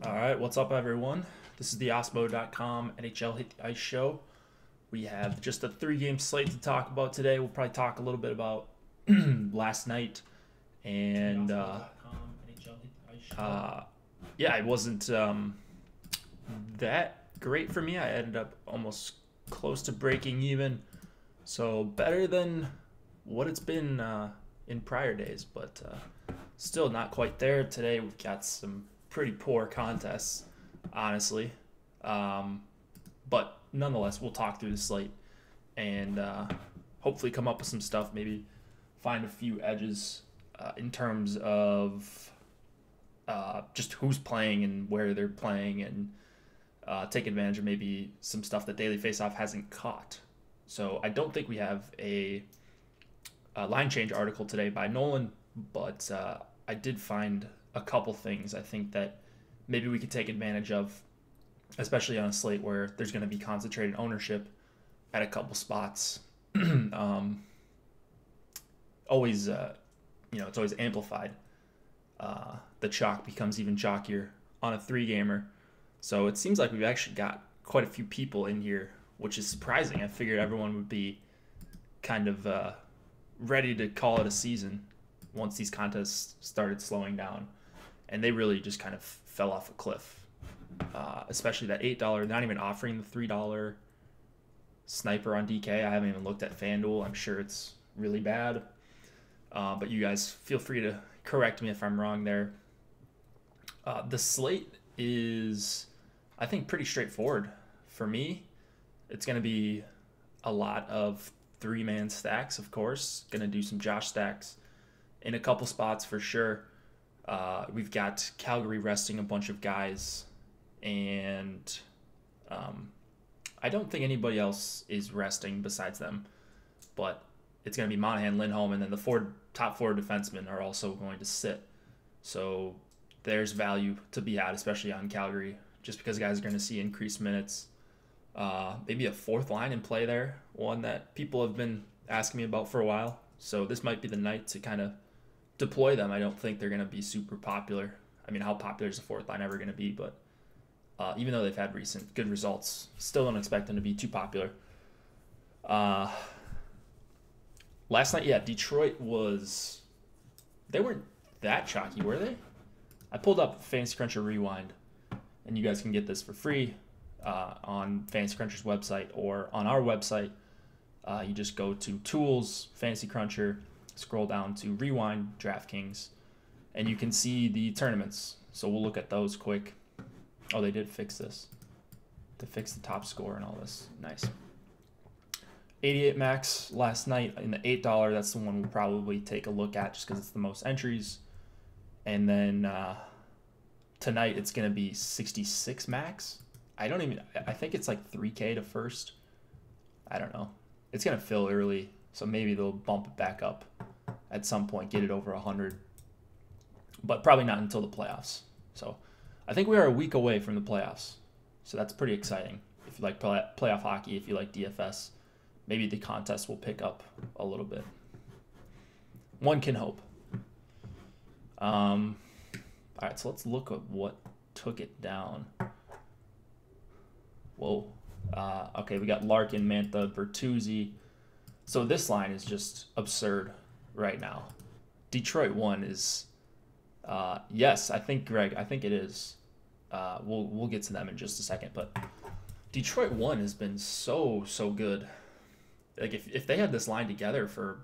All right, what's up, everyone? This is the Osmo.com NHL Hit the Ice Show. We have just a three-game slate to talk about today. We'll probably talk a little bit about last night, and yeah, it wasn't that great for me. I ended up almost close to breaking even, so better than what it's been in prior days, but still not quite there. Today we've got some pretty poor contests, honestly. But nonetheless, we'll talk through the slate and hopefully come up with some stuff, maybe find a few edges in terms of just who's playing and where they're playing, and take advantage of maybe some stuff that Daily Faceoff hasn't caught. So I don't think we have a line change article today by Nolan, but I did find a couple things I think that maybe we could take advantage of, especially on a slate where there's going to be concentrated ownership at a couple spots. Always, it's always amplified. The chalk becomes even chalkier on a three-gamer. So it seems like we've actually got quite a few people in here, which is surprising. I figured everyone would be kind of ready to call it a season once these contests started slowing down. And they really just kind of fell off a cliff. Especially that $8, not even offering the $3 sniper on DK. I haven't even looked at FanDuel. I'm sure it's really bad. But you guys feel free to correct me if I'm wrong there. The slate is, I think, pretty straightforward. For me, it's going to be a lot of three-man stacks, of course. Going to do some Josh stacks in a couple spots for sure. We've got Calgary resting a bunch of guys, and I don't think anybody else is resting besides them, but it's going to be Monahan, Lindholm, and then the top four defensemen are also going to sit. So there's value to be had, especially on Calgary, just because guys are going to see increased minutes. Maybe a fourth line in play there, one that people have been asking me about for a while. So this might be the night to kind of deploy them. I don't think they're going to be super popular. I mean, how popular is the fourth line ever going to be? But even though they've had recent good results, still don't expect them to be too popular. Last night, yeah, Detroit they weren't that chalky, were they? I pulled up Fantasy Cruncher Rewind, and you guys can get this for free on Fantasy Cruncher's website or on our website. You just go to Tools, Fantasy Cruncher, scroll down to Rewind, DraftKings, and you can see the tournaments. So we'll look at those quick. Oh, they did fix this to fix the top score and all this. Nice. 88 max last night in the $8. That's the one we'll probably take a look at just because it's the most entries. And then tonight it's going to be 66 max. I think it's like 3K to first. I don't know. It's going to fill early, so maybe they'll bump it back up at some point, get it over 100. But probably not until the playoffs. So I think we are a week away from the playoffs. So that's pretty exciting. If you like playoff hockey, if you like DFS, maybe the contest will pick up a little bit. One can hope. All right, so let's look at what took it down. Whoa. Okay, we got Larkin, Mantha, Bertuzzi. So this line is just absurd right now. Detroit 1 is, yes, I think, Greg, I think it is. We'll get to them in just a second, but Detroit 1 has been so good. Like, if they had this line together for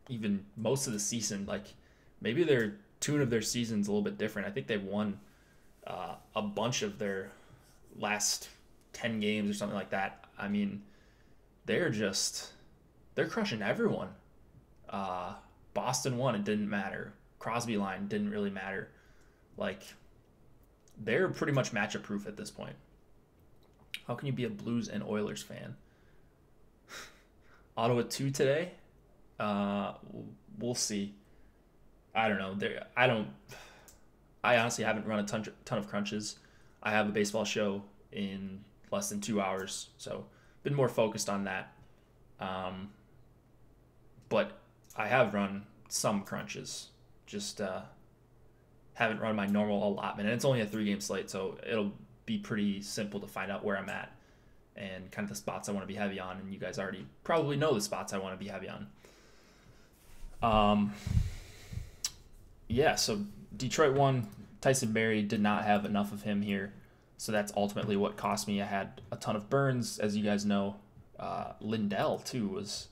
even most of the season, like, maybe their tune of their season's a little bit different. I think they've won a bunch of their last 10 games or something like that. I mean, they're crushing everyone. Boston won, it didn't matter. Crosby line didn't really matter. Like, they're pretty much matchup proof at this point. How can you be a Blues and Oilers fan? Ottawa 2 today? We'll see. I don't know. I honestly haven't run a ton of crunches. I have a baseball show in less than 2 hours, so been more focused on that. But I have run some crunches. Just haven't run my normal allotment, and it's only a 3-game slate, so it'll be pretty simple to find out where I'm at and kind of the spots I want to be heavy on, and you guys already probably know the spots I want to be heavy on. Yeah, so Detroit won. Tyson Barrie, did not have enough of him here, so that's ultimately what cost me. I had a ton of burns, as you guys know. Lindell, too, was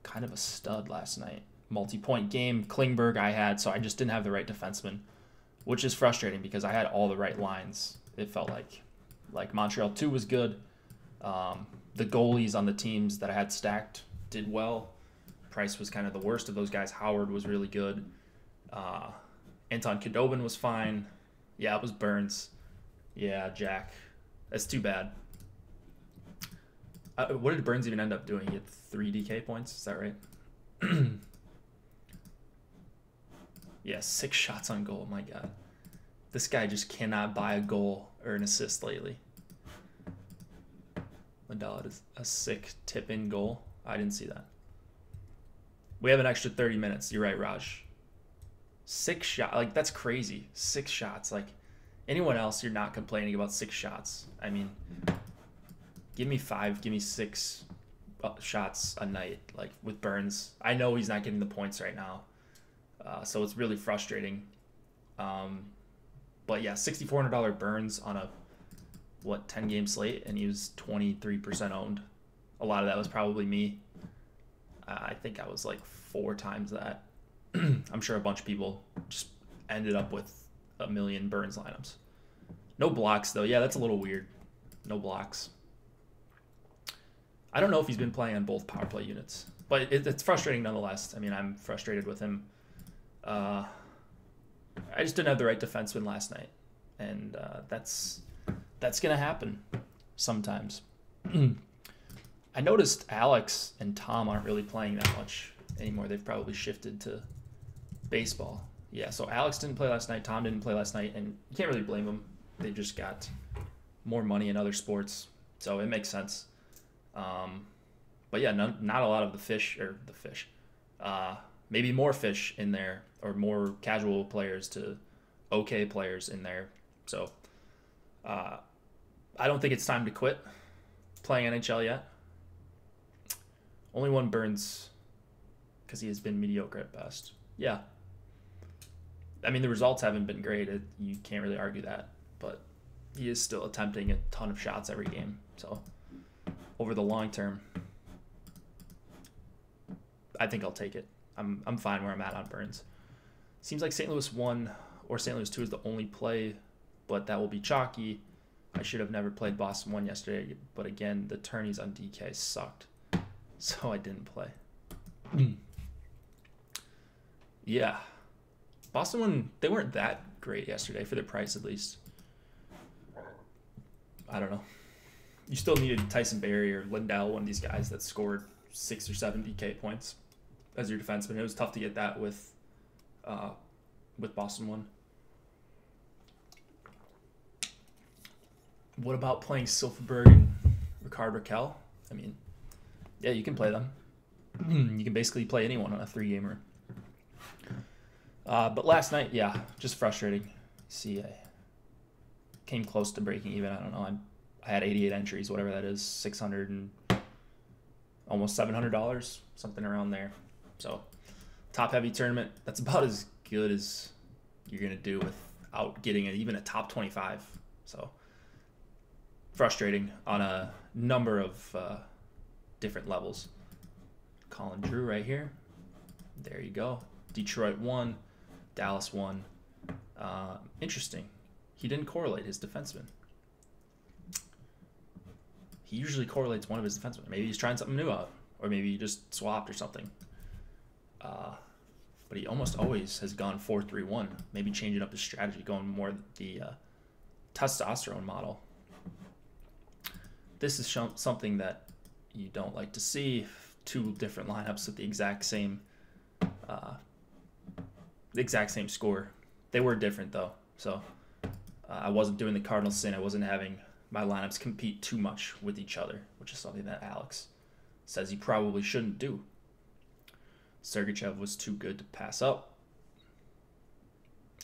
kind of a stud last night. Multi-point game. Klingberg I had, so I just didn't have the right defenseman, which is frustrating because I had all the right lines. It felt like Montreal 2 was good. The goalies on the teams that I had stacked did well. Price was kind of the worst of those guys. Howard was really good. Anton Khudobin was fine. Yeah, it was Burns. Yeah, Jack. That's too bad. What did Burns even end up doing? He had 3 DK points. Is that right? Yeah, 6 shots on goal. My God. This guy just cannot buy a goal or an assist lately. Lindell had a sick tip-in goal. I didn't see that. We have an extra 30 minutes. You're right, Raj. 6 shots. Like, that's crazy. 6 shots. Like, anyone else, you're not complaining about 6 shots. I mean, give me 5, give me 6 shots a night, like, with Burns. I know he's not getting the points right now, so it's really frustrating. But, yeah, $6,400 Burns on a, 10-game slate, and he was 23% owned. A lot of that was probably me. I think I was, like, 4 times that. I'm sure a bunch of people just ended up with a million Burns lineups. No blocks, though. Yeah, that's a little weird. No blocks. I don't know if he's been playing on both power play units, but it's frustrating nonetheless. I mean, I'm frustrated with him. I just didn't have the right defenseman last night, and that's going to happen sometimes. I noticed Alex and Tom aren't really playing that much anymore. They've probably shifted to baseball. Yeah, so Alex didn't play last night. Tom didn't play last night, and you can't really blame them. They just got more money in other sports, so it makes sense. But yeah, not a lot of maybe more fish in there, or more casual players to okay players in there. So I don't think it's time to quit playing NHL yet. Only one Burns because he has been mediocre at best. Yeah. I mean, the results haven't been great. You can't really argue that. But he is still attempting a ton of shots every game. So over the long term, I think I'll take it. I'm fine where I'm at on Burns. Seems like St. Louis 1 or St. Louis 2 is the only play, but that will be chalky. I should have never played Boston 1 yesterday, but again, the tourneys on DK sucked, so I didn't play. Yeah. Boston 1, they weren't that great yesterday, for their price at least. I don't know. You still needed Tyson Barrie or Lindell, one of these guys that scored 6 or 7 DK points as your defenseman. It was tough to get that with Boston 1. What about playing Silfverberg and Rickard Rakell? I mean, yeah, you can play them. You can basically play anyone on a 3-gamer. But last night, yeah, just frustrating. See, I came close to breaking even. I don't know. I had 88 entries, whatever that is, 600 and almost $700, something around there. So, top heavy tournament. That's about as good as you're gonna do without getting even a top 25. So, frustrating on a number of different levels. Colin Drew right here. There you go. Detroit 1, Dallas 1. Interesting. He didn't correlate his defenseman. He usually correlates one of his defensemen. Maybe he's trying something new out, or maybe he just swapped or something. But he almost always has gone 4-3-1. Maybe changing up his strategy, going more the testosterone model. This is something that you don't like to see. 2 different lineups with the exact same score. They were different though, so I wasn't doing the Cardinals sin. I wasn't having my lineups compete too much with each other, which is something that Alex says you probably shouldn't do. Sergachev was too good to pass up.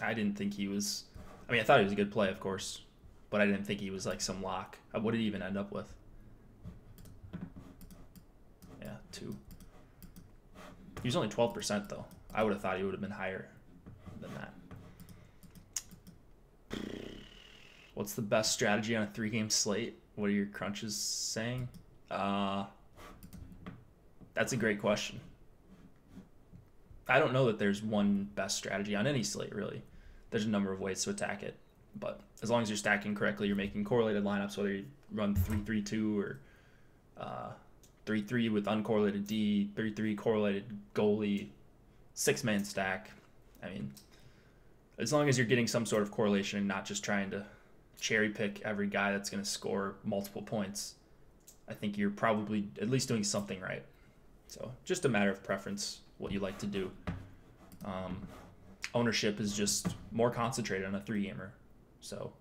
I didn't think he was. I mean, I thought he was a good play, of course, but I didn't think he was like some lock. What did he even end up with? Yeah, 2. He was only 12% though. I would have thought he would have been higher than that. What's the best strategy on a 3-game slate? What are your crunches saying? That's a great question. I don't know that there's one best strategy on any slate, really. There's a number of ways to attack it. But as long as you're stacking correctly, you're making correlated lineups, whether you run 3-3-2 or 3-3 with uncorrelated D, 3-3 correlated goalie, 6-man stack. I mean, as long as you're getting some sort of correlation and not just trying to cherry pick every guy that's going to score multiple points, I think you're probably at least doing something right. So just a matter of preference, what you like to do. Ownership is just more concentrated on a 3-gamer. So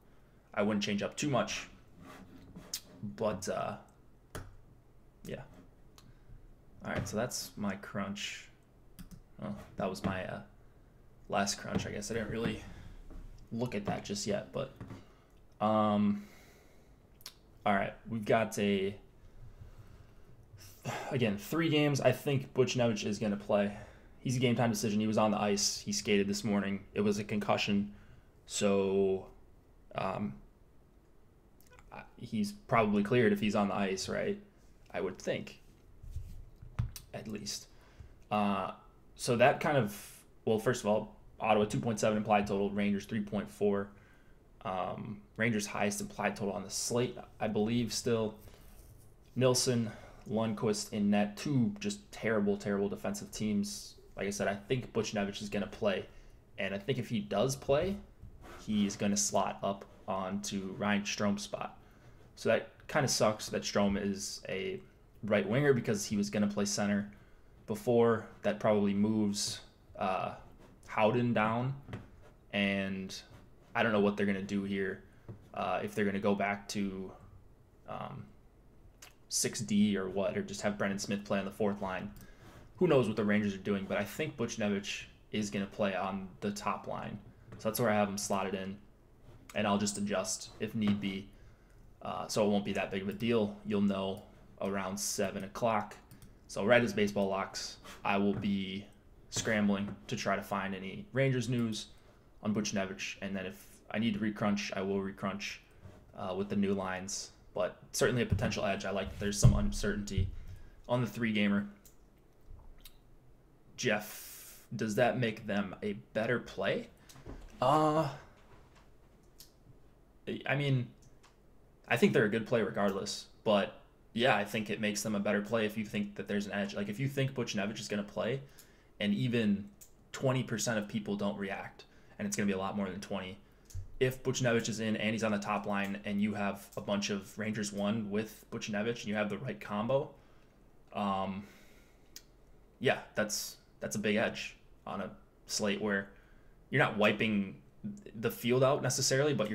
I wouldn't change up too much. But, yeah. All right, so that's my crunch. Oh, that was my last crunch, I guess. I didn't really look at that just yet, but all right, we've got again, 3 games. I think Buchnevich is going to play. He's a game time decision. He was on the ice. He skated this morning. It was a concussion, so he's probably cleared if he's on the ice, right? I would think, at least. So that kind of, well, first of all, Ottawa 2.7 implied total, Rangers 3.4. Rangers highest implied total on the slate, I believe, still. Nilsson, Lundqvist in net, 2 just terrible defensive teams. Like I said, I think Buchnevich is going to play, and I think if he does play, he's going to slot up onto Ryan Strom's spot. So that kind of sucks that Strome is a right winger because he was going to play center before. That probably moves Howden down, and I don't know what they're going to do here. If they're going to go back to 6D or what, or just have Brendan Smith play on the 4th line. Who knows what the Rangers are doing, but I think Buchnevich is going to play on the top line. So that's where I have him slotted in, and I'll just adjust if need be. So it won't be that big of a deal. You'll know around 7 o'clock. So right as baseball locks, I will be scrambling to try to find any Rangers news on Buchnevich, and then if I need to recrunch, I will recrunch with the new lines. But certainly a potential edge. I like that there's some uncertainty on the 3-gamer. Jeff, does that make them a better play? I mean, I think they're a good play regardless. But yeah, I think it makes them a better play if you think that there's an edge. Like if you think Buchnevich is going to play, and even 20% of people don't react, and it's going to be a lot more than 20. If Buchnevich is in and he's on the top line, and you have a bunch of Rangers 1 with Buchnevich, and you have the right combo, yeah, that's a big edge on a slate where you're not wiping the field out necessarily, but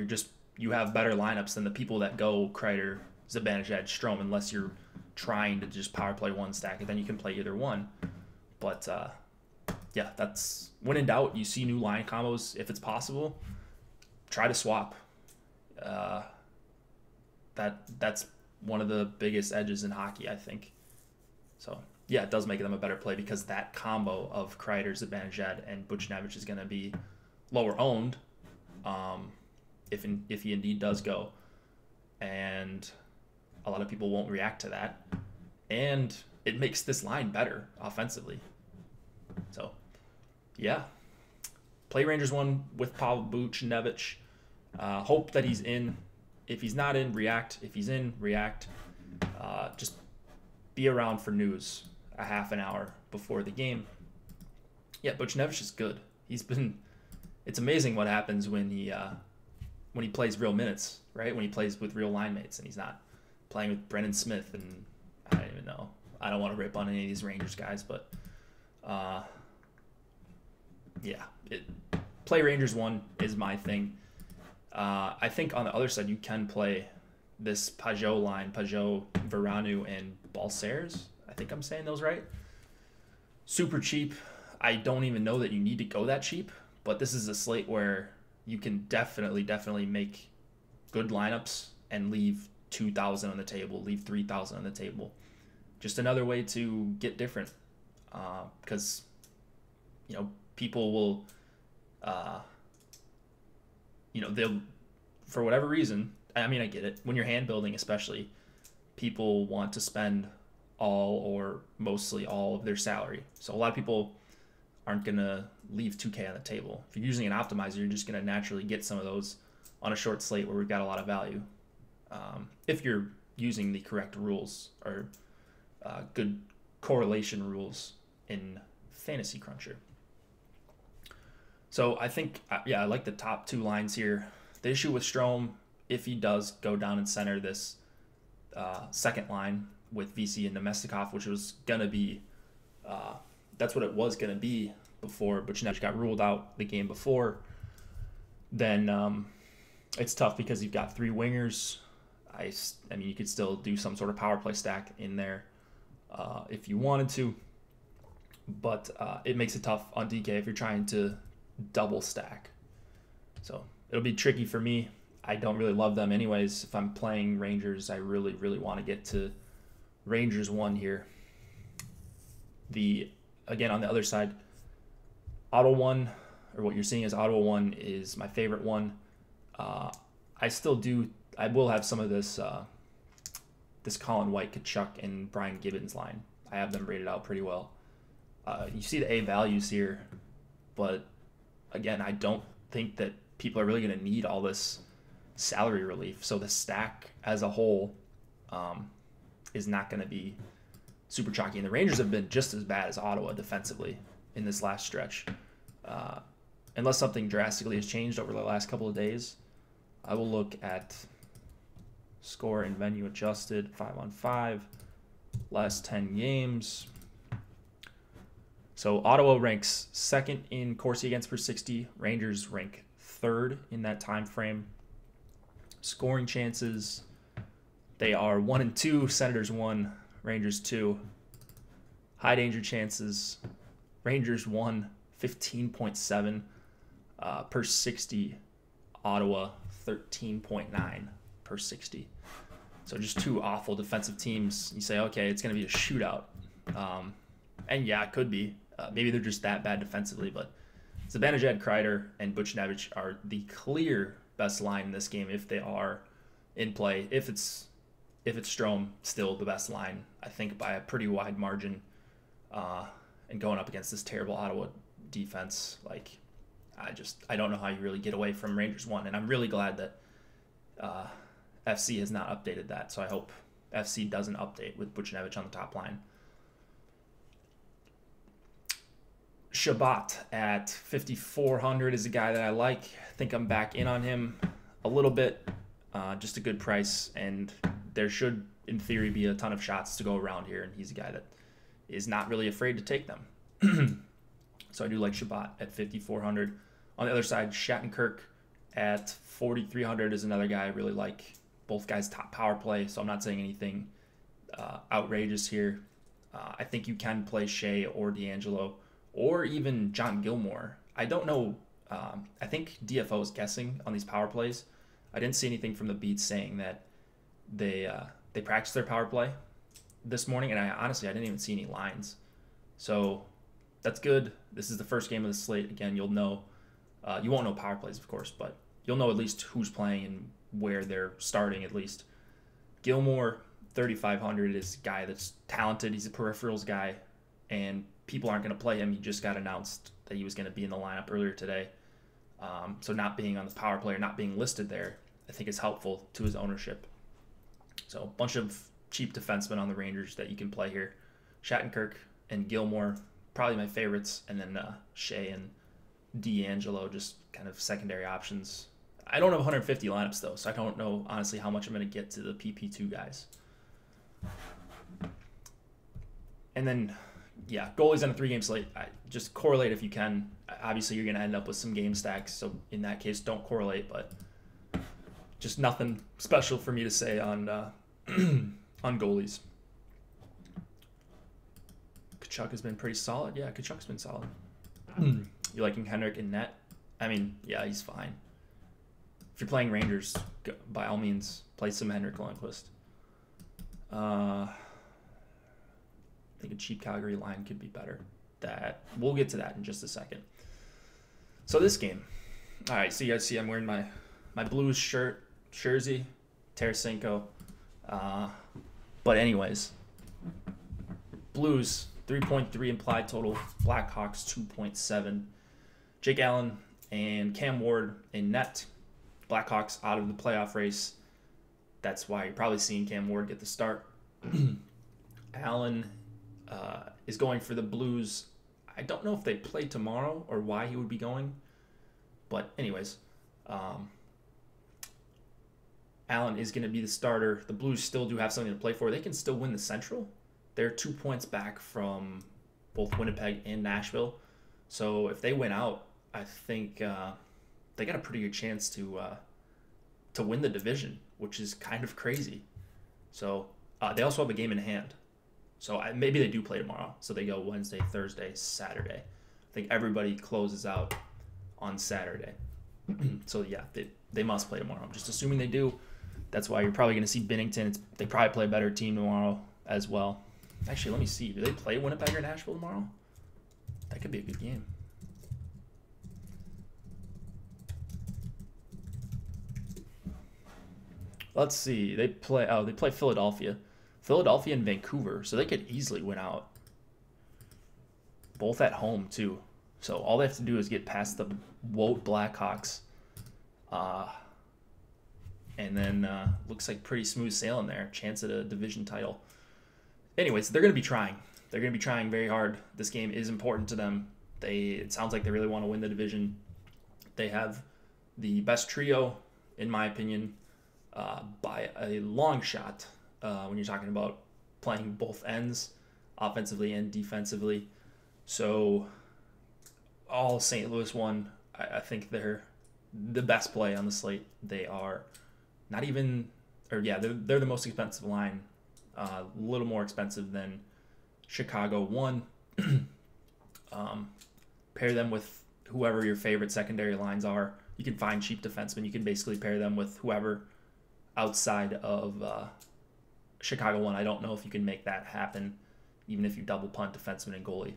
you have better lineups than the people that go Kreider, Zibanejad, Strome, unless you're trying to just power play one stack, and then you can play either one. But yeah, that's when in doubt, you see new line combos. If it's possible, try to swap. That's one of the biggest edges in hockey, I think. So yeah, it does make them a better play because that combo of Kreider, Zibanejad, and Buchnevich is going to be lower owned, if he indeed does go, and a lot of people won't react to that, and it makes this line better offensively. So yeah, play Rangers 1 with Pavel Buchnevich. Hope that he's in. If he's not in, react. If he's in, react. Just be around for news a half an hour before the game. Yeah, Buchnevich is good. It's amazing what happens when he plays real minutes, right? When he plays with real line mates and he's not playing with Brendan Smith, and I don't even know. I don't want to rip on any of these Rangers guys, but yeah, play Rangers 1 is my thing. I think on the other side, you can play this Pajot line, Pajot, Veranu, and Balcers. I think I'm saying those right. Super cheap. I don't even know that you need to go that cheap, But this is a slate where you can definitely make good lineups and leave 2,000 on the table, leave 3,000 on the table. Just another way to get different, because people will, they'll, for whatever reason. I mean, I get it. When you're hand building, especially, people want to spend all or mostly all of their salary. So a lot of people aren't going to leave 2K on the table. If you're using an optimizer, you're just going to naturally get some of those on a short slate where we've got a lot of value. If you're using the correct rules or good correlation rules in Fantasy Cruncher. So I think, I like the top two lines here. The issue with Strome, if he does go down and center this second line with VC and Nemestikov, which was going to be, that's what it was going to be before Buchnevich got ruled out the game before, then it's tough because you've got three wingers. I mean, you could still do some sort of power play stack in there if you wanted to, but it makes it tough on DK if you're trying to double stack. So it'll be tricky for me. I don't really love them anyways. If I'm playing Rangers, I really want to get to Rangers 1 here. Again, on the other side, Ottawa 1, or what you're seeing is Ottawa 1 is my favorite one. I will have some of this this Colin White, Kachuk, and Brian Gibbons line. I have them rated out pretty well. You see the A values here, but again, I don't think that people are really going to need all this salary relief. So the stack as a whole is not going to be super chalky. And the Rangers have been just as bad as Ottawa defensively in this last stretch. Unless something drastically has changed over the last couple of days, I will look at score and venue adjusted 5-on-5, last 10 games. So Ottawa ranks second in Corsi against per 60. Rangers rank third in that time frame. Scoring chances, they are 1-2. Senators 1, Rangers 2. High danger chances, Rangers 1, 15.7 per 60. Ottawa 13.9 per 60. So just two awful defensive teams. You say, okay, it's going to be a shootout. And yeah, it could be. Maybe they're just that bad defensively, but Zibanejad, Kreider, and Buchnevich are the clear best line in this game if they are in play. If it's Strome, still the best line, I think, by a pretty wide margin. And going up against this terrible Ottawa defense, I don't know how you really get away from Rangers 1, and I'm really glad that FC has not updated that. So I hope FC doesn't update with Buchnevich on the top line. Shabbat at 5,400 is a guy that I like. I think I'm back in on him a little bit. Just a good price, and there should, in theory, be a ton of shots to go around here, and he's a guy that is not really afraid to take them. So I do like Shabbat at 5,400. On the other side, Shattenkirk at 4,300 is another guy I really like. Both guys top power play, so I'm not saying anything outrageous here. I think you can play Shea or D'Angelo or even John Gilmore. I don't know. I think DFO is guessing on these power plays. I didn't see anything from the beats saying that they practiced their power play this morning, and I didn't even see any lines. So that's good. This is the first game of the slate. Again, you'll know. You won't know power plays, of course, but you'll know at least who's playing and where they're starting at least. Gilmore, 3,500 is a guy that's talented. He's a peripherals guy, and people aren't going to play him. He just got announced that he was going to be in the lineup earlier today. So not being on the power play or not being listed there, I think is helpful to his ownership. So a bunch of cheap defensemen on the Rangers that you can play here. Shattenkirk and Gilmore, probably my favorites, and then Shea and D'Angelo, just kind of secondary options. I don't have 150 lineups, though, so I don't know, honestly, how much I'm going to get to the PP2 guys. And then, yeah, goalies on a 3-game slate. Just correlate if you can. Obviously, you're going to end up with some game stacks, so in that case, don't correlate, but just nothing special for me to say on on goalies. Kachuk has been pretty solid. Yeah, Kachuk's been solid. You liking Henrik in net? I mean, yeah, he's fine. If you're playing Rangers, by all means, play some Henrik Lundqvist. I think a cheap Calgary line could be better. We'll get to that in just a second. So this game, all right. So you guys see, I'm wearing my Blues jersey, Tarasenko. But anyways, Blues 3.3 implied total, Blackhawks 2.7. Jake Allen and Cam Ward in net. Blackhawks out of the playoff race. That's why you're probably seeing Cam Ward get the start. Allen is going for the Blues. I don't know if they play tomorrow or why he would be going. But anyways, Allen is going to be the starter. The Blues still do have something to play for. They can still win the Central. They're 2 points back from both Winnipeg and Nashville. So if they win out, I think they got a pretty good chance to win the division, which is kind of crazy. So they also have a game in hand. So maybe they do play tomorrow. So they go Wednesday, Thursday, Saturday. I think everybody closes out on Saturday. So yeah, they must play tomorrow. I'm just assuming they do. That's why you're probably going to see Binnington. They probably play a better team tomorrow as well. Actually, let me see. Do they play Winnipeg or Nashville tomorrow? That could be a good game. Let's see. They play Philadelphia. Philadelphia and Vancouver. So they could easily win out. Both at home, too. So all they have to do is get past the Wout Blackhawks. And then looks like pretty smooth sailing there. Chance at a division title. Anyways, they're going to be trying. They're going to be trying very hard. This game is important to them. It sounds like they really want to win the division. They have the best trio, in my opinion, by a long shot when you're talking about playing both ends, offensively and defensively. So all St. Louis won. I think they're the best play on the slate. They are not even, they're the most expensive line. A little more expensive than Chicago won. Pair them with whoever your favorite secondary lines are. You can find cheap defensemen. You can basically pair them with whoever outside of Chicago won. I don't know if you can make that happen, even if you double punt defenseman and goalie.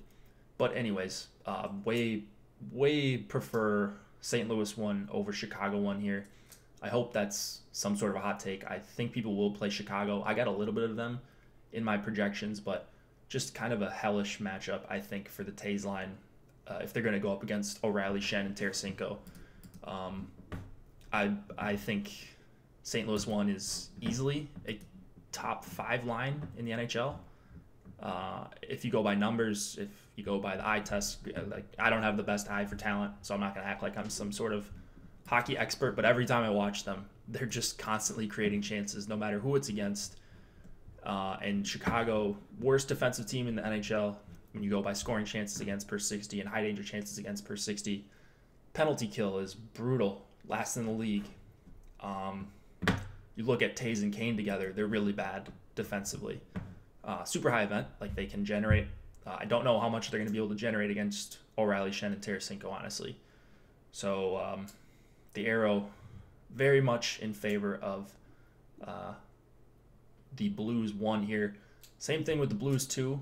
But anyways, way prefer St. Louis one over Chicago one here. I hope that's some sort of a hot take. I think people will play Chicago. I got a little bit of them in my projections, but just kind of a hellish matchup, I think, for the Tays line if they're going to go up against O'Reilly, Shen, and Tarasenko. I think St. Louis one is easily a top 5 line in the NHL. If you go by numbers, if you go by the eye test, I don't have the best eye for talent, so I'm not going to act like I'm some sort of hockey expert, but every time I watch them, they're just constantly creating chances, no matter who it's against. And Chicago, worst defensive team in the NHL when you go by scoring chances against per 60 and high danger chances against per 60. Penalty kill is brutal, last in the league. You look at Tays and Kane together, they're really bad defensively. Super high event, like they can generate. I don't know how much they're going to be able to generate against O'Reilly, Shen, and Tarasenko, honestly. So the arrow very much in favor of the Blues one here. Same thing with the Blues two.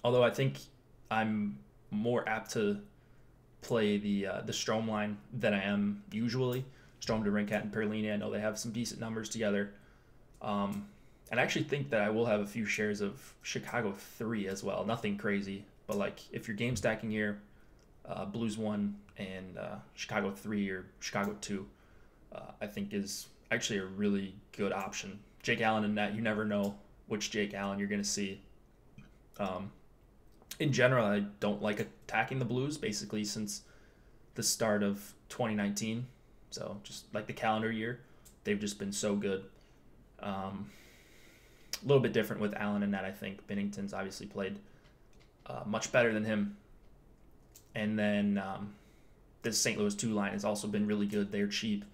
Although I think I'm more apt to play the Strome line than I am usually. Strome to Rinkat and Perlini. I know they have some decent numbers together. And I actually think that I will have a few shares of Chicago 3 as well. Nothing crazy. But like if you're game stacking here, Blues 1 and Chicago 3 or Chicago 2, I think is actually a really good option. Jake Allen in net, you never know which Jake Allen you're going to see. In general, I don't like attacking the Blues basically since the start of 2019. So just like the calendar year, they've just been so good. A little bit different with Allen and net, I think. Binnington's obviously played much better than him. And then this St. Louis 2 line has also been really good. They're cheap.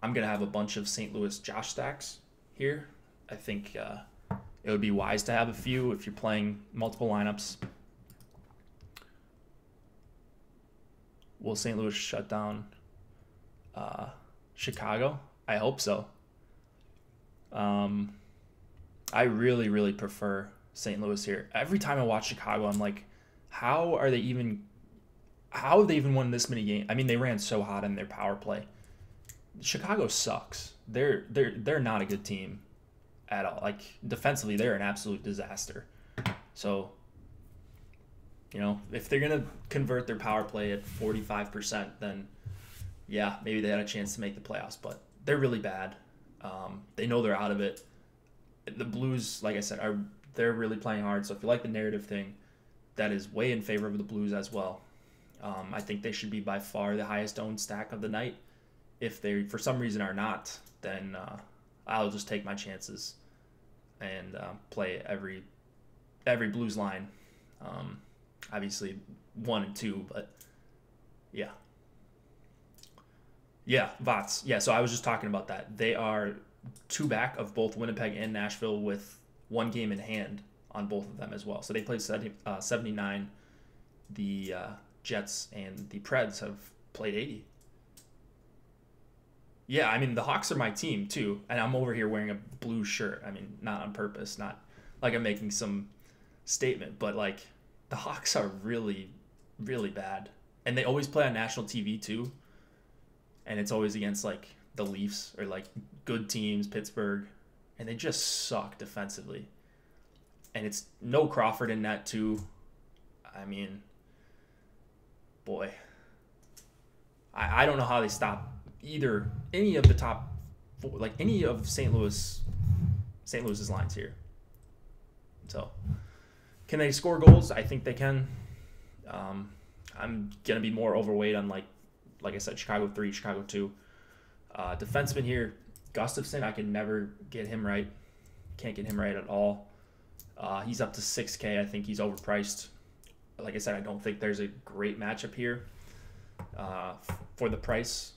I'm going to have a bunch of St. Louis Josh stacks here. I think it would be wise to have a few if you're playing multiple lineups. Will St. Louis shut down Chicago? I hope so. I really, really prefer St. Louis here. Every time I watch Chicago, I'm like, how have they even won this many games? I mean, they ran so hot in their power play. Chicago sucks. They're not a good team at all. Like, defensively, they're an absolute disaster. So, if they're gonna convert their power play at 45%, then yeah, maybe they had a chance to make the playoffs. But they're really bad. They know they're out of it. The Blues, like I said, they're really playing hard. So if you like the narrative thing, that is way in favor of the Blues as well. I think they should be by far the highest owned stack of the night. If they, for some reason, are not, then I'll just take my chances and play every Blues line. Obviously, 1 and 2, but yeah. Yeah, VOTS. Yeah, so I was just talking about that. They are 2 back of both Winnipeg and Nashville with 1 game in hand on both of them as well. So they played 79. The Jets and the Preds have played 80. Yeah, I mean, the Hawks are my team too, and I'm over here wearing a blue shirt. I mean, not on purpose, not like I'm making some statement, but like the Hawks are really, really bad. And they always play on national TV too. And it's always against like the Leafs or like good teams, Pittsburgh, and they just suck defensively. And it's no Crawford in net too. I mean, boy, I don't know how they stop any of the top 4, like any of St. Louis's lines here. So, can they score goals? I think they can. I'm gonna be more overweight on like I said, Chicago 3, Chicago 2. Defenseman here, Gustafsson, I can never get him right. Can't get him right at all. He's up to 6K. I think he's overpriced. Like I said, I don't think there's a great matchup here for the price.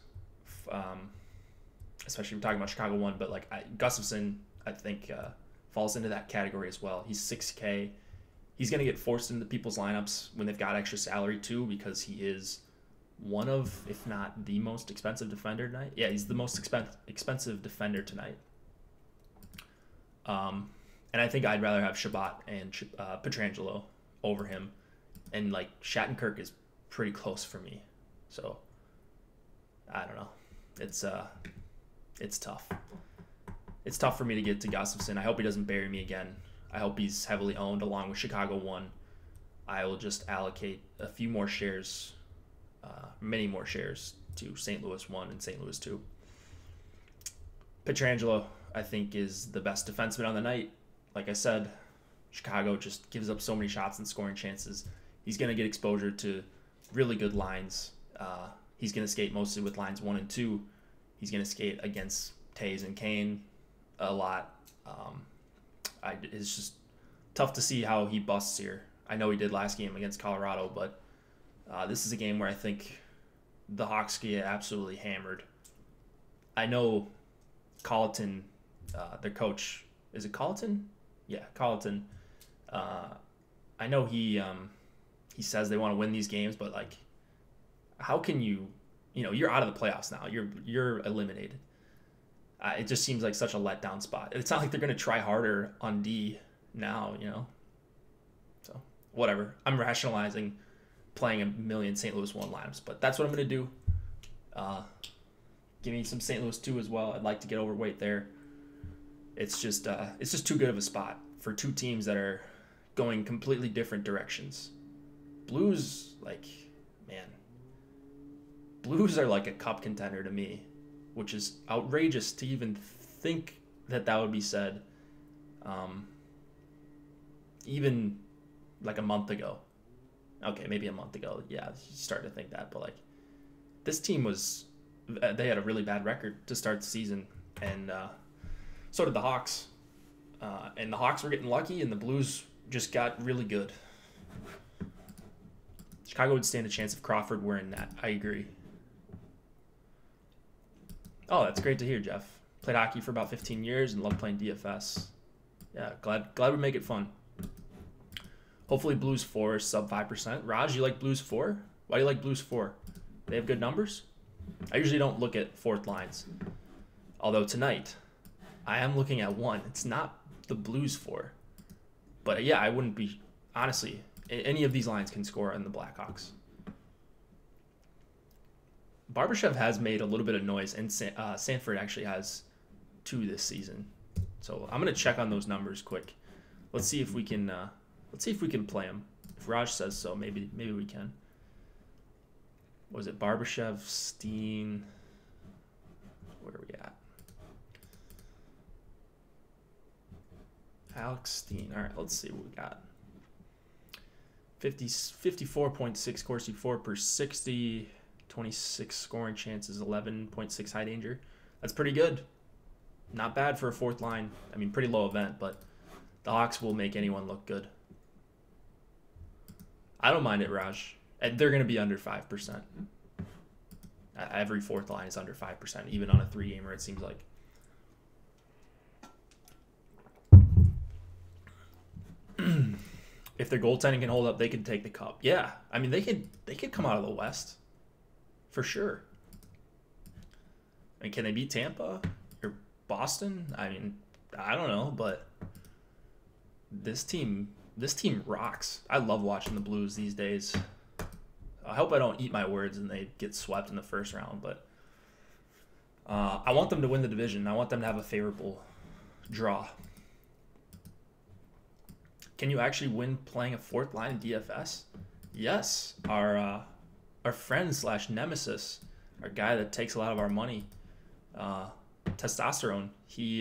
Especially if we're talking about Chicago 1, but like Gustafsson, I think falls into that category as well. He's 6K. He's going to get forced into people's lineups when they've got extra salary too, because he is one of, if not the most expensive defender tonight. Yeah, he's the most expensive defender tonight. And I think I'd rather have Shabbat and Pietrangelo over him. And like Shattenkirk is pretty close for me. So I don't know. It's tough. It's tough for me to get to Gustafsson. I hope he doesn't bury me again. I hope he's heavily owned along with Chicago 1. I will just allocate a few more shares, many more shares to St. Louis 1 and St. Louis 2. Pietrangelo, I think, is the best defenseman on the night. Like I said, Chicago just gives up so many shots and scoring chances. He's going to get exposure to really good lines. He's going to skate mostly with lines 1 and 2. He's going to skate against Taves and Kane a lot. It's just tough to see how he busts here. I know he did last game against Colorado, but this is a game where I think the Hawks get absolutely hammered. I know Colleton, their coach, is it Colleton? Yeah, Colleton. I know he says they want to win these games, but like, how can you're out of the playoffs now. You're eliminated. It just seems like such a letdown spot. It's not like they're going to try harder on D now, So, whatever. I'm rationalizing playing a million St. Louis 1 lineups, but that's what I'm going to do. Give me some St. Louis 2 as well. I'd like to get overweight there. It's just too good of a spot for two teams that are going completely different directions. Blues, Blues are like a cup contender to me, which is outrageous to even think that would be said even like a month ago. Okay, maybe a month ago. Yeah, you start to think that. But like, this team they had a really bad record to start the season, and so did the Hawks. And the Hawks were getting lucky, and the Blues just got really good. Chicago would stand a chance if Crawford were in that. I agree. Oh, that's great to hear, Jeff. Played hockey for about 15 years and loved playing DFS. Yeah, glad we make it fun. Hopefully Blues 4 is sub 5%. Raj, you like Blues 4? Why do you like Blues 4? They have good numbers. I usually don't look at fourth lines. Although tonight, I am looking at one. It's not the Blues 4. But yeah, I wouldn't be, honestly, any of these lines can score on the Blackhawks. Barbashev has made a little bit of noise, and Sanford actually has 2 this season. So I'm gonna check on those numbers quick. Let's see if we can play them. If Raj says so, maybe we can. What was it? Barbashev, Steen. Where are we at? Alex Steen. All right, let's see what we got. 54.6 Corsi 4 per 60, 26 scoring chances, 11.6 high danger. That's pretty good. Not bad for a fourth line. I mean, pretty low event, but the Hawks will make anyone look good. I don't mind it, Raj. And they're going to be under 5%. Every fourth line is under 5%, even on a 3-gamer, it seems like. If their goaltending can hold up, they could take the cup. Yeah, I mean, they could come out of the West for sure. I mean, can they beat Tampa or Boston? I mean, I don't know, but this team rocks. I love watching the Blues these days. I hope I don't eat my words and they get swept in the first round, but I want them to win the division. I want them to have a favorable draw. Can you actually win playing a fourth line in DFS? Yes. Our friend / nemesis, our guy that takes a lot of our money, Testosterone, he's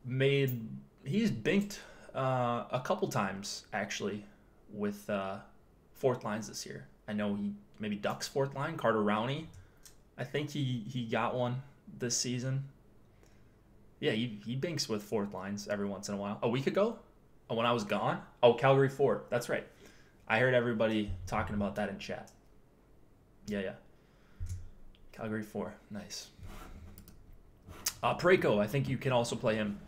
binked a couple times actually with fourth lines this year. I know he maybe Ducks fourth line, Carter Rowney. I think he got one this season. Yeah, he binks with fourth lines every once in a while. A week ago, when I was gone. Oh, Calgary 4. That's right. I heard everybody talking about that in chat. Yeah. Calgary 4. Nice. Parayko, I think you can also play him.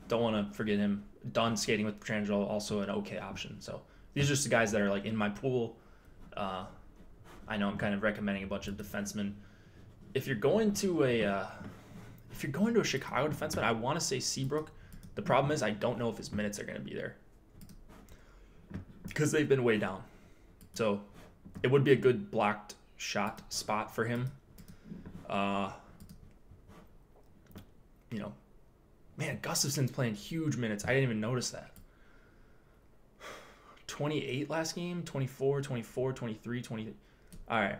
Don't want to forget him. Dunn skating with Pietrangelo, also an okay option. So these are just the guys that are like in my pool. I know I'm kind of recommending a bunch of defensemen. If you're going to a Chicago defenseman, I want to say Seabrook. The problem is I don't know if his minutes are going to be there because they've been way down. So it would be a good blocked shot spot for him. Man, Gustafson's playing huge minutes. I didn't even notice that. 28 last game, 24, 24, 23, 20. All right.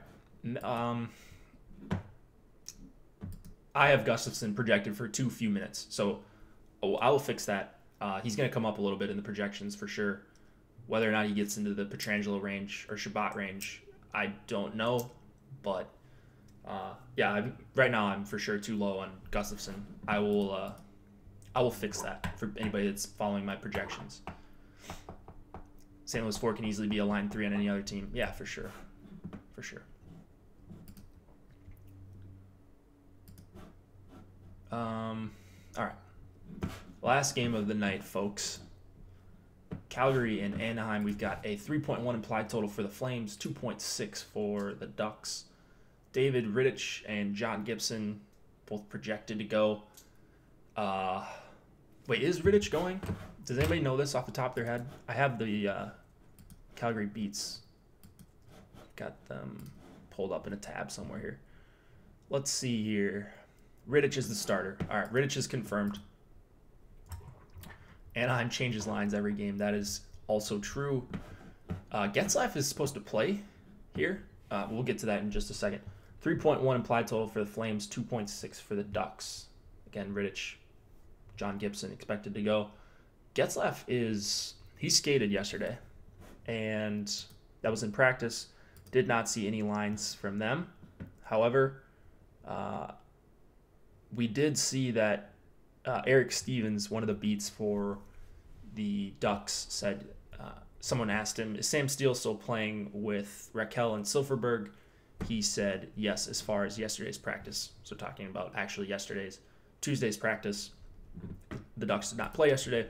I have Gustafson projected for too few minutes, so I will fix that. He's going to come up a little bit in the projections for sure. Whether or not he gets into the Pietrangelo range or Shabbat range, I don't know. But, right now I'm for sure too low on Gustafson. I will fix that for anybody that's following my projections. St. Louis 4 can easily be a line 3 on any other team. Yeah, for sure. For sure. All right. Last game of the night, folks. Calgary and Anaheim. We've got a 3.1 implied total for the Flames, 2.6 for the Ducks. David Rittich and John Gibson both projected to go. Wait, is Rittich going? Does anybody know this off the top of their head? I have the Calgary beats. Got them pulled up in a tab somewhere here. Let's see here. Rittich is the starter. All right, Rittich is confirmed. Anaheim changes lines every game. That is also true. Getzlaf is supposed to play here. We'll get to that in just a second. 3.1 implied total for the Flames, 2.6 for the Ducks. Again, Rittich, John Gibson expected to go. Getzlaf he skated yesterday, and that was in practice. Did not see any lines from them. However, we did see that Eric Stevens, one of the beats for the Ducks, said someone asked him, is Sam Steele still playing with Raquel and Silverberg? He said yes, as far as yesterday's practice. So talking about actually Tuesday's practice. The Ducks did not play yesterday.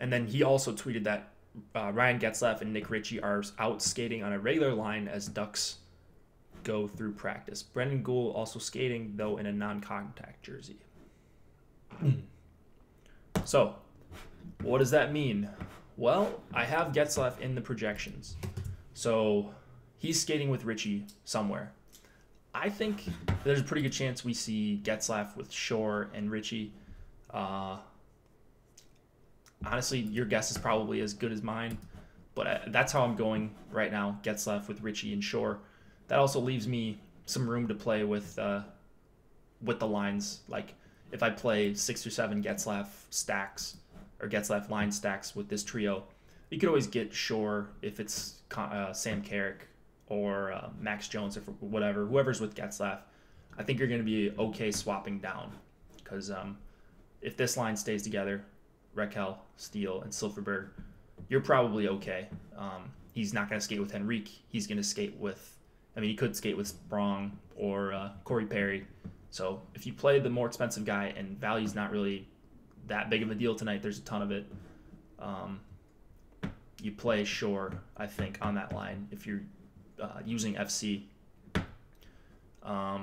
And then he also tweeted that Ryan Getzlaf and Nick Ritchie are out skating on a regular line as Ducks go through practice. Brendan Gould also skating, though, in a non-contact jersey. So, what does that mean? Well, I have Getzlaf in the projections. So, he's skating with Ritchie somewhere. I think there's a pretty good chance we see Getzlaf with Shore and Ritchie. Honestly, your guess is probably as good as mine, but that's how I'm going right now. Getzlaf with Ritchie and Shore. That also leaves me some room to play with the lines. Like if I play 6 or 7 Getzlaf stacks or Getzlaf line stacks with this trio, you could always get Shore if it's Sam Carrick or Max Jones or whatever, whoever's with Getzlaf. I think you're going to be okay swapping down because if this line stays together, Raquel, Steele, and Silverberg, you're probably okay. He's not going to skate with Henrique. He's going to skate with, he could skate with Sprong or Corey Perry. So if you play the more expensive guy and value's not really that big of a deal tonight, there's a ton of it. You play Shore, I think, on that line if you're using FC. I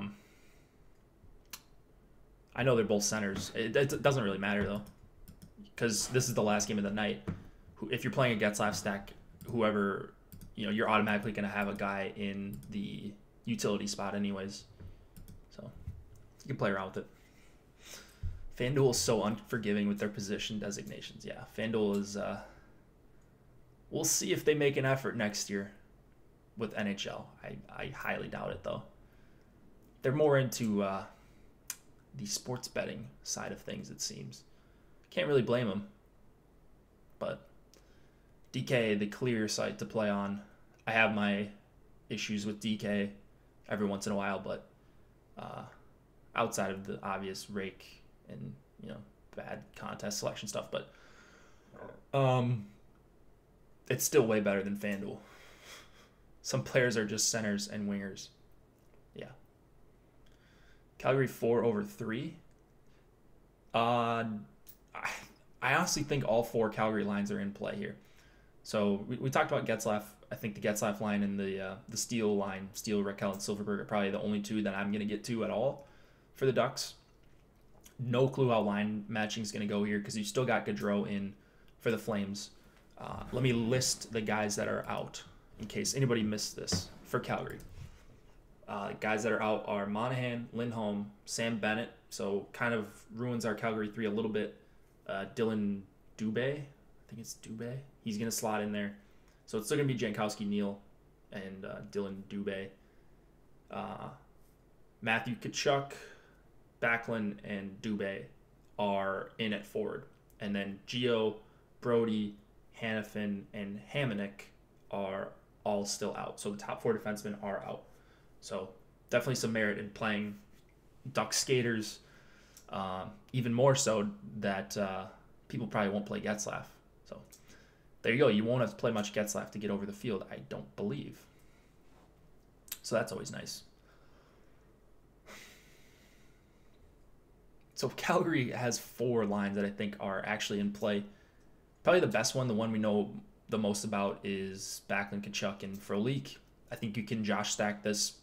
know they're both centers. It doesn't really matter, though, because this is the last game of the night. If you're playing a Getzlaf stack, whoever, you're automatically going to have a guy in the utility spot anyways. So you can play around with it. FanDuel is so unforgiving with their position designations. Yeah, FanDuel is... we'll see if they make an effort next year with NHL. I highly doubt it, though. They're more into the sports betting side of things, it seems. Can't really blame them. But DK, the clear site to play on. I have my issues with DK every once in a while, but outside of the obvious rake and bad contest selection stuff, but it's still way better than FanDuel. Some players are just centers and wingers. Yeah. Calgary 4/3. I honestly think all 4 Calgary lines are in play here. So we talked about Getzlaf. I think the Getzlaf line and the Steele line, Steele, Raquel, and Silverberg are probably the only 2 that I'm going to get to at all for the Ducks. No clue how line matching is going to go here because you still got Gaudreau in for the Flames. Let me list the guys that are out in case anybody missed this for Calgary. Guys that are out are Monahan, Lindholm, Sam Bennett, so kind of ruins our Calgary 3 a little bit. Dylan Dubé, I think it's Dubé. He's going to slot in there. So it's still going to be Jankowski, Neal, and Dylan Dubé. Matthew Tkachuk, Backlund, and Dubé are in at forward. And then Gio, Brody, Hanifin, and Hamonic are all still out. So the top 4 defensemen are out. So definitely some merit in playing Duck skaters. Even more so that people probably won't play Getzlaf. So there you go. You won't have to play much Getzlaf to get over the field, I don't believe. So that's always nice. So Calgary has 4 lines that I think are actually in play. Probably the best one, the one we know the most about, is Backlund, Tkachuk, and Frolik. I think you can Josh stack this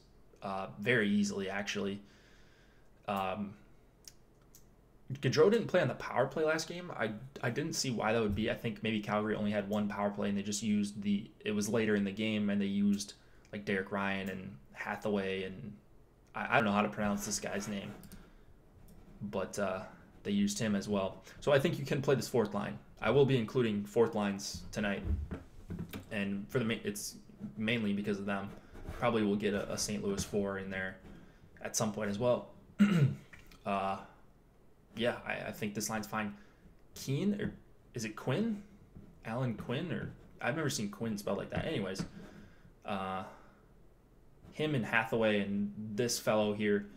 very easily, actually. Gaudreau didn't play on the power play last game. I didn't see why that would be. I think maybe Calgary only had 1 power play, and they just used it was later in the game, and they used like Derek Ryan and Hathaway, and I don't know how to pronounce this guy's name, but they used him as well. So I think you can play this 4th line. I will be including 4th lines tonight, and it's mainly because of them. Probably will get a St. Louis 4 in there at some point as well. Yeah, I think this line's fine. Keane, or is it Quinn? Alan Quinn, or I've never seen Quinn spelled like that. Anyways, him and Hathaway and this fellow here.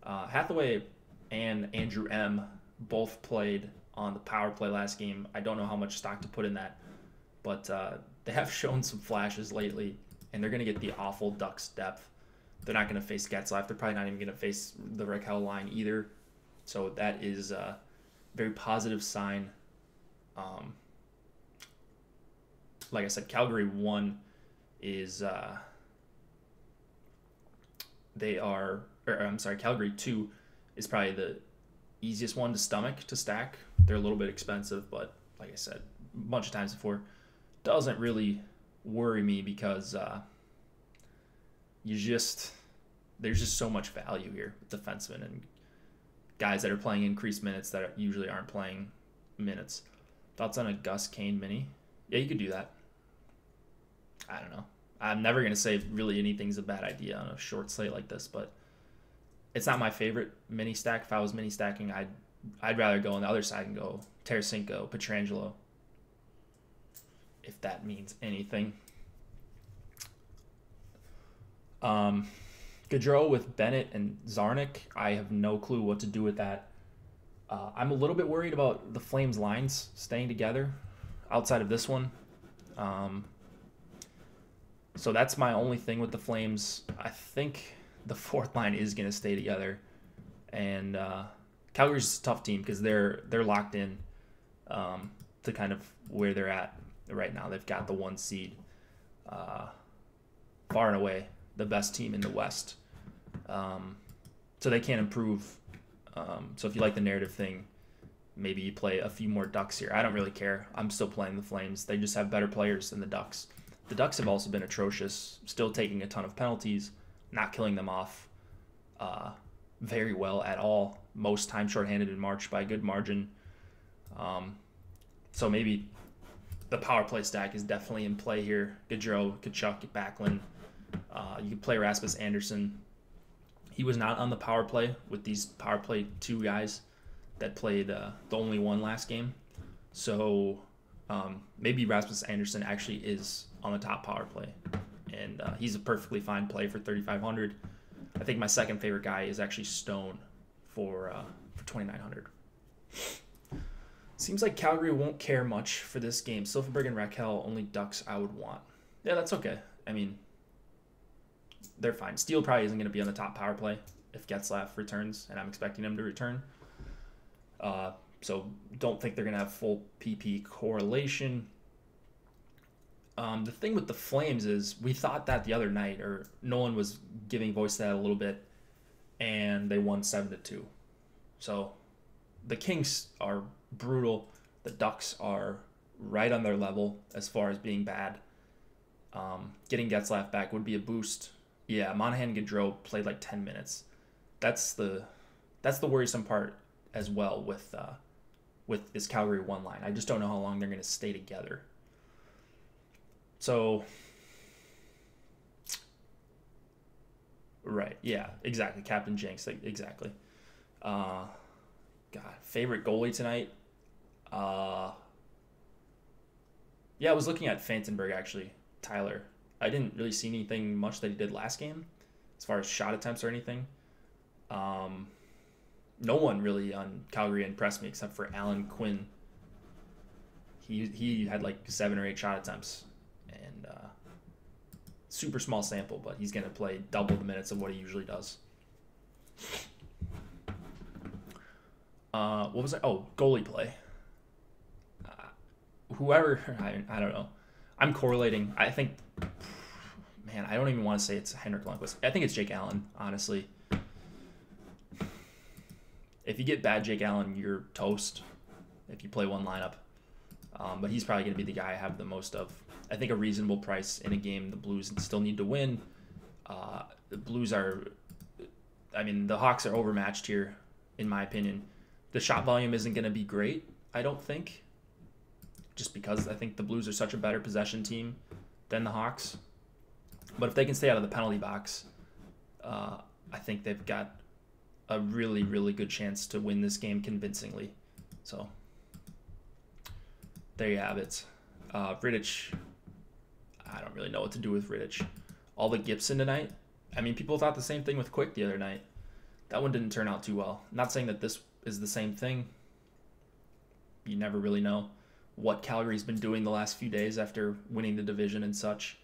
Hathaway and Andrew M. both played on the power play last game. I don't know how much stock to put in that, but they have shown some flashes lately, and they're going to get the awful Ducks depth. They're not going to face Getzlaf. They're probably not even going to face the Raquel line either. So that is a very positive sign. like I said, Calgary 1 is Calgary 2 is probably the easiest one to stomach to stack. They're a little bit expensive, but like I said a bunch of times before, doesn't really worry me because there's just so much value here with defensemen and guys that are playing increased minutes that usually aren't playing minutes. Thoughts on a Gus Kane mini? Yeah, you could do that. I don't know. I'm never going to say really anything's a bad idea on a short slate like this, but it's not my favorite mini stack. If I was mini stacking, I'd rather go on the other side and go Tarasenko, Pietrangelo, if that means anything. Gaudreau with Bennett and Zarnik, I have no clue what to do with that. I'm a little bit worried about the Flames lines staying together outside of this one. So that's my only thing with the Flames. I think the fourth line is going to stay together. And Calgary's a tough team because they're locked in to kind of where they're at right now. They've got the 1 seed, far and away the best team in the West. So they can't improve. So if you like the narrative thing, maybe you play a few more Ducks here. I don't really care. I'm still playing the Flames. They just have better players than the Ducks. The Ducks have also been atrocious, still taking a ton of penalties, not killing them off very well at all. Most time shorthanded in March by a good margin. So maybe the power play stack is definitely in play here. Gaudreau, Tkachuk, Backlund. You could play Rasmus Andersson. He was not on the power play with these power play 2 guys that played the only one last game. So maybe Rasmus Andersson actually is on the top power play. And he's a perfectly fine play for 3,500. I think my second favorite guy is actually Stone for 2,900. Seems like Calgary won't care much for this game. Silfverberg and Raquel, only Ducks I would want. Yeah, that's okay. I mean, they're fine. Steele probably isn't going to be on the top power play if Getzlaf returns, and I'm expecting him to return. So don't think they're going to have full PP correlation. The thing with the Flames is we thought that the other night, or Nolan was giving voice to that a little bit, and they won 7-2. So the Kings are brutal. The Ducks are right on their level as far as being bad. Getting Getzlaf back would be a boost. Yeah, Monahan and Gaudreau played like 10 minutes. That's the worrisome part as well with this Calgary 1 line. I just don't know how long they're going to stay together. So, right, yeah, exactly. Captain Jinx, exactly. God, favorite goalie tonight? Yeah, I was looking at Fantenberg, actually, Tyler. I didn't really see anything much that he did last game as far as shot attempts or anything. No one really on Calgary impressed me except for Alan Quinn. He had like 7 or 8 shot attempts. And super small sample, but he's going to play double the minutes of what he usually does. What was it? Oh, goalie play. Whoever, I don't know. I'm correlating. I think, man, I don't even want to say it's Henrik Lundqvist. I think it's Jake Allen, honestly. If you get bad Jake Allen, you're toast if you play one lineup. But he's probably going to be the guy I have the most of. I think a reasonable price in a game the Blues still need to win. The Blues are, I mean, the Hawks are overmatched here, in my opinion. The shot volume isn't going to be great, I don't think, just because I think the Blues are such a better possession team than the Hawks. But if they can stay out of the penalty box, I think they've got a really, really good chance to win this game convincingly. So there you have it. Rittich, I don't really know what to do with Rittich. All the Gibson tonight. I mean, people thought the same thing with Quick the other night. That one didn't turn out too well. Not saying that this is the same thing. You never really know what Calgary's been doing the last few days after winning the division and such.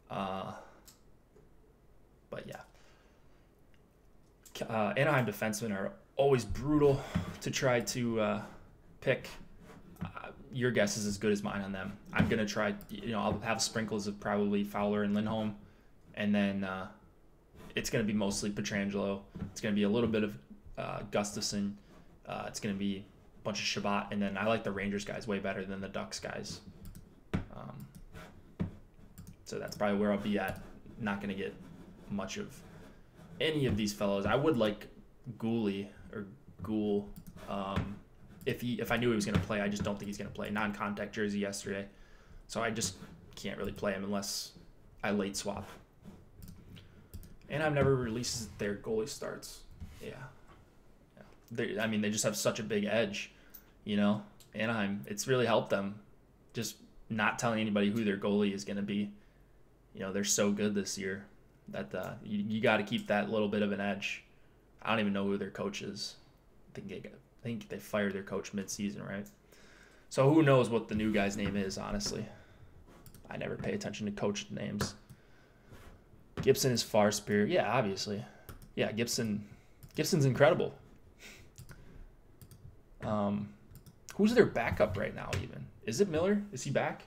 But yeah. Anaheim defensemen are always brutal to try to pick. your guess is as good as mine on them. I'm going to try, I'll have sprinkles of probably Fowler and Lindholm, and then it's going to be mostly Pietrangelo. It's going to be a little bit of Gustafsson. It's going to be a bunch of Shabbat, and then I like the Rangers guys way better than the Ducks guys. So that's probably where I'll be at. Not going to get much of any of these fellows. I would like Gould. If I knew he was going to play, I just don't think he's going to play. Non-contact jersey yesterday, so I just can't really play him unless I late swap. And I've never released their goalie starts. Yeah. They just have such a big edge, Anaheim. It's really helped them just not telling anybody who their goalie is going to be. They're so good this year that you got to keep that little bit of an edge. I don't even know who their coach is. I think they fired their coach mid-season, right? So who knows what the new guy's name is, honestly. I never pay attention to coach names. Gibson is far superior. Yeah, obviously. Yeah, Gibson's incredible. Who's their backup right now even? Is it Miller? Is he back?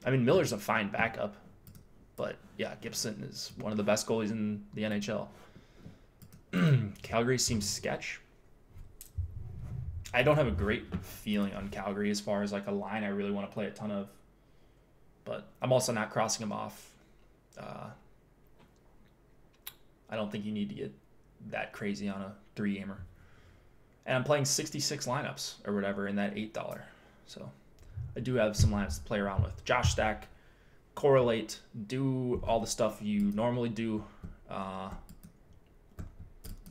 Miller's a fine backup. But, yeah, Gibson is one of the best goalies in the NHL. Calgary seems sketch. I don't have a great feeling on Calgary as far as like a line I really want to play a ton of. But I'm also not crossing them off. I don't think you need to get that crazy on a 3-gamer. And I'm playing 66 lineups or whatever in that $8. So I do have some lineups to play around with. Josh stack, correlate, do all the stuff you normally do.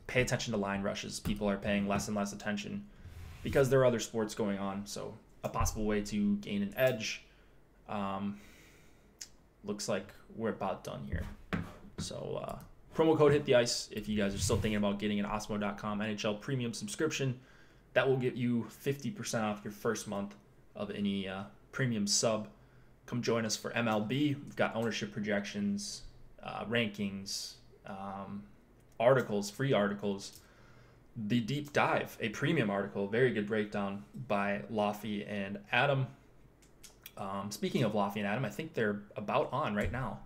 Pay attention to line rushes. People are paying less and less attention because there are other sports going on. So a possible way to gain an edge. Looks like we're about done here. So promo code Hit the Ice if you guys are still thinking about getting an Osmo.com NHL premium subscription. That will get you 50% off your first month of any premium sub. Come join us for MLB. We've got ownership projections, rankings, articles, free articles, the deep dive, a premium article, very good breakdown by Laffy and Adam. Speaking of Laffy and Adam, I think they're about on right now.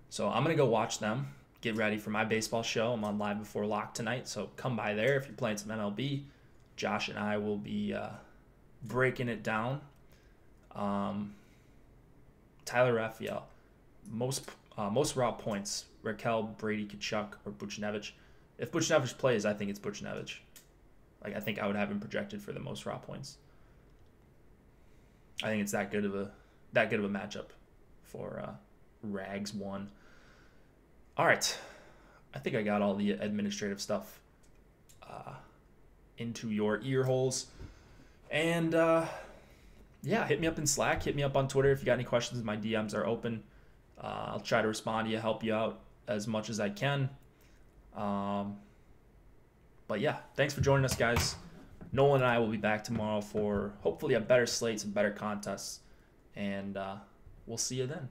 So I'm going to go watch them, get ready for my baseball show. I'm on Live Before Lock tonight, so come by there if you're playing some MLB. Josh and I will be breaking it down. Tyler Raphael, most raw points, Raquel, Brady, Kachuk, or Buchnevich. If Buchnevich plays, I think it's Buchnevich. I think I would have him projected for the most raw points. I think it's that good of a matchup for Rags 1. All right, I think I got all the administrative stuff into your ear holes, and yeah, hit me up in Slack, hit me up on Twitter if you got any questions. My DMs are open. I'll try to respond to you, help you out as much as I can. But yeah, thanks for joining us, guys. Nolan and I will be back tomorrow for hopefully a better slate, some better contests, and we'll see you then.